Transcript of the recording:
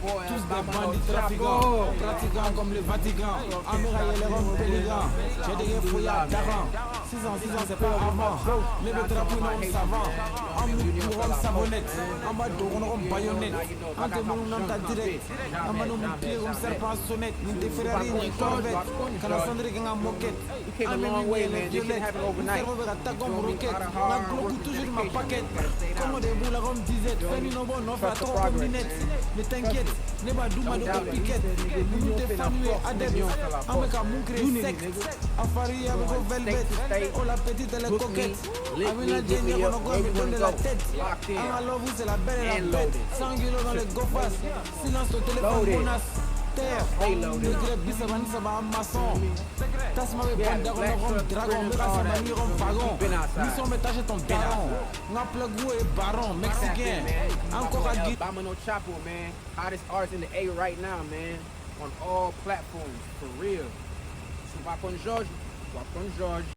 Tous des bandits trafiquants, pratiquants comme le Vatican. Amiral et les Rhum Péligans. J'ai des fouillards d'Aran. 6 ans, c'est pas avant. Les betrapouilles non savants. En nous pour Rhum savonnette. En bas de Rhum baïonnette. En te mounant ta direct. En bas nous pieds comme serpent sonnette. Nous te Ferrari, ni Corvette. Quand la cendrier qui a moquette. En même les violettes. Nous servons avec attaque comme roquette. La bloque toujours ma paquette. Comme des boules à Rhum disette. Fais-nous nos bons, on fait trop comme minette. Ne t'inquiète, ne pas douma de piquette. Nous te famille adepte. Avec un moucré sec. Afari avec un velvet. Oh la petite elle est coquette. Avec la Jenny on a encore donné la tête. En alors vous c'est la belle et la bête. 100 kilos dans les gofas. Silence au téléphone bonasse. Terre. Degré bis ça va un maçon. Tasma avec bande Rhum dragon. Mera ça m'a mis Rhum wagon. Mission métage ton daron. N'appelle goût et baron. Mexicain. Encore à guide. Bomino Chapo, man. Hottest artist in the A right now, man. On all platforms, for real. So, Wap on George.